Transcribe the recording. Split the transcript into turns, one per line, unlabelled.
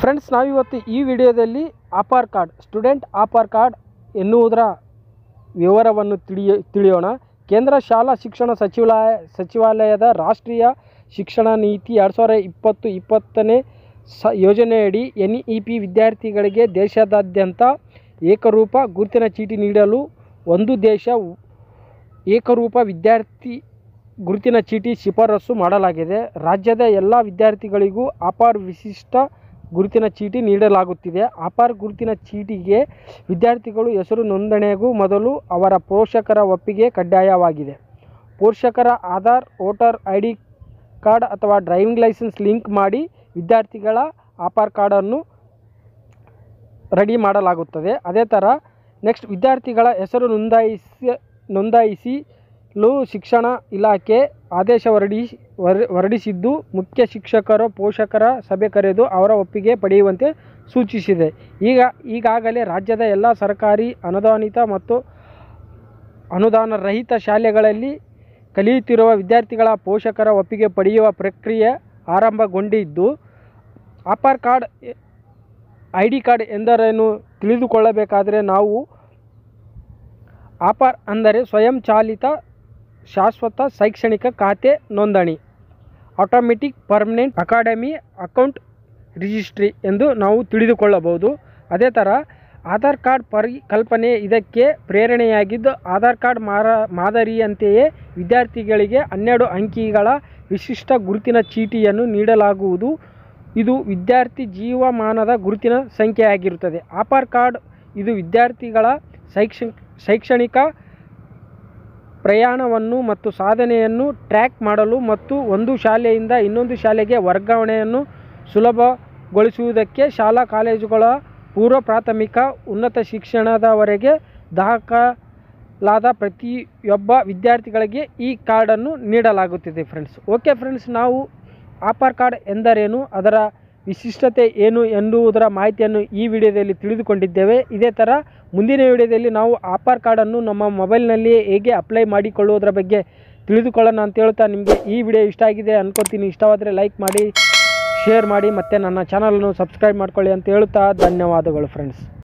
Friends, ನಾವಿವತ್ತು ಈ ವಿಡಿಯೋದಲ್ಲಿ Aadhaar card, student Aadhaar card ಎನ್ನುವುದರ ವಿವರವನ್ನು ತಿಳಿಯೋಣ. ಕೇಂದ್ರ ಶಾಲಾ ಶಿಕ್ಷಣ ಸಚಿವಾಲಯದ ರಾಷ್ಟ್ರೀಯ ಶಿಕ್ಷಣ ನೀತಿ 2020-20ನೇ ಯೋಜನೆಯಡಿ NEP ವಿದ್ಯಾರ್ಥಿಗಳಿಗೆ ದೇಶಾದ್ಯಂತ ಏಕರೂಪ ಗುರುತಿನ ಚೀಟಿ ನೀಡಲು ಒಂದು ದೇಶ ಏಕರೂಪ ವಿದ್ಯಾರ್ಥಿ ಗುರುತಿನ ಚೀಟಿ ಶಿಫಾರಸು ಮಾಡಲಾಗಿದೆ. ರಾಜ್ಯದ ಎಲ್ಲ ವಿದ್ಯಾರ್ಥಿಗಳಿಗೂ ಆಧಾರ್ ವಿಶಿಷ್ಟ ಗುರುತಿನ ಚೀಟಿ ನೀಡಲಾಗುತ್ತಿದೆ. ಆಧಾರ್ ಗುರುತಿನ ಚೀಟಿಗೆ ವಿದ್ಯಾರ್ಥಿಗಳು ಹೆಸರು ನೋಂದಣಿಗೂ ಮೊದಲು ಅವರ ಪೋಷಕರ ಒಪ್ಪಿಗೆ ಕಡ್ಡಾಯವಾಗಿದೆ. ಪೋಷಕರ ಆಧಾರ್, ವೋಟರ್ ID ಕಾರ್ಡ್ ಅಥವಾ ಡ್ರೈವಿಂಗ್ ಲೈಸೆನ್ಸ್ ಲಿಂಕ್ ಮಾಡಿ ವಿದ್ಯಾರ್ಥಿಗಳ ಆಧಾರ್ ಕಾರ್ಡನ್ನು ರೆಡಿ ಮಾಡಲಾಗುತ್ತದೆ. ಅದೇ ಥರ ನೆಕ್ಸ್ಟ್, ವಿದ್ಯಾರ್ಥಿಗಳ ಹೆಸರು ನೋಂದಾಯಿಸಲು ಶಿಕ್ಷಣ ಇಲಾಖೆ ಆದೇಶ ಹೊರಡಿಸಿದ್ದು, ಮುಖ್ಯ ಶಿಕ್ಷಕರು ಪೋಷಕರ ಸಭೆ ಕರೆದು ಅವರ ಒಪ್ಪಿಗೆ ಪಡೆಯುವಂತೆ ಸೂಚಿಸಿದೆ. ಈಗಾಗಲೇ ರಾಜ್ಯದ ಎಲ್ಲ ಸರ್ಕಾರಿ, ಅನುದಾನಿತ ಮತ್ತು ಅನುದಾನ ರಹಿತ ಶಾಲೆಗಳಲ್ಲಿ ಕಲಿಯುತ್ತಿರುವ ವಿದ್ಯಾರ್ಥಿಗಳ ಪೋಷಕರ ಒಪ್ಪಿಗೆ ಪಡೆಯುವ ಪ್ರಕ್ರಿಯೆ ಆರಂಭಗೊಂಡಿದ್ದು, ಆಧಾರ್ ಕಾರ್ಡ್, ID ಕಾರ್ಡ್ ಎಂದರೇನು ತಿಳಿದುಕೊಳ್ಳಬೇಕಾದರೆ ನಾವು ಆಧಾರ್ ಅಂದರೆ ಸ್ವಯಂಚಾಲಿತ ಶಾಶ್ವತ ಶೈಕ್ಷಣಿಕ ಖಾತೆ ನೋಂದಣಿ, automatic permanent academy account registry ಎಂದು ನಾವು ತಿಳಿದುಕೊಳ್ಳಬಹುದು. ಅದೇ ಥರ ಆಧಾರ್ ಕಾರ್ಡ್ ಪರಿಕಲ್ಪನೆ ಇದಕ್ಕೆ ಪ್ರೇರಣೆಯಾಗಿದ್ದು, ಆಧಾರ್ ಕಾರ್ಡ್ ಮಾದರಿಯಂತೆಯೇ ವಿದ್ಯಾರ್ಥಿಗಳಿಗೆ 12 ಅಂಕಿಗಳ ವಿಶಿಷ್ಟ ಗುರುತಿನ ಚೀಟಿಯನ್ನು ನೀಡಲಾಗುವುದು. ಇದು ವಿದ್ಯಾರ್ಥಿ ಜೀವಮಾನದ ಗುರುತಿನ ಸಂಖ್ಯೆಯಾಗಿರುತ್ತದೆ. ಆಧಾರ್ ಕಾರ್ಡ್ ಇದು ವಿದ್ಯಾರ್ಥಿಗಳ ಶೈಕ್ಷಣಿಕ ಪ್ರಯಾಣವನ್ನು ಮತ್ತು ಸಾಧನೆಯನ್ನು ಟ್ರ್ಯಾಕ್ ಮಾಡಲು ಮತ್ತು ಒಂದು ಶಾಲೆಯಿಂದ ಇನ್ನೊಂದು ಶಾಲೆಗೆ ವರ್ಗಾವಣೆಯನ್ನು ಸುಲಭಗೊಳಿಸುವುದಕ್ಕೆ ಶಾಲಾ ಕಾಲೇಜುಗಳ ಪೂರ್ವ ಪ್ರಾಥಮಿಕ ಉನ್ನತ ಶಿಕ್ಷಣದವರೆಗೆ ದಾಖಲಾದ ಪ್ರತಿಯೊಬ್ಬ ವಿದ್ಯಾರ್ಥಿಗಳಿಗೆ ಈ ಕಾರ್ಡನ್ನು ನೀಡಲಾಗುತ್ತಿದೆ. ಓಕೆ ಫ್ರೆಂಡ್ಸ್, ನಾವು ಆಧಾರ್ ಕಾರ್ಡ್ ಎಂದರೇನು, ಅದರ ವಿಶಿಷ್ಟತೆ ಏನು ಎನ್ನುವುದರ ಮಾಹಿತಿಯನ್ನು ಈ ವಿಡಿಯೋದಲ್ಲಿ ತಿಳಿದುಕೊಂಡಿದ್ದೇವೆ. ಇದೇ ಥರ ಮುಂದಿನ ವಿಡಿಯೋದಲ್ಲಿ ನಾವು ಆಧಾರ್ ಕಾರ್ಡನ್ನು ನಮ್ಮ ಮೊಬೈಲ್ನಲ್ಲಿಯೇ ಹೇಗೆ ಅಪ್ಲೈ ಮಾಡಿಕೊಳ್ಳುವುದರ ಬಗ್ಗೆ ತಿಳಿದುಕೊಳ್ಳೋಣ ಅಂತ ಹೇಳ್ತಾ, ನಿಮಗೆ ಈ ವಿಡಿಯೋ ಇಷ್ಟ ಆಗಿದೆ ಅನ್ಕೋತೀನಿ. ಇಷ್ಟವಾದರೆ ಲೈಕ್ ಮಾಡಿ, ಶೇರ್ ಮಾಡಿ ಮತ್ತು ನನ್ನ ಚಾನಲನ್ನು ಸಬ್ಸ್ಕ್ರೈಬ್ ಮಾಡ್ಕೊಳ್ಳಿ ಅಂತ ಹೇಳ್ತಾ ಧನ್ಯವಾದಗಳು ಫ್ರೆಂಡ್ಸ್.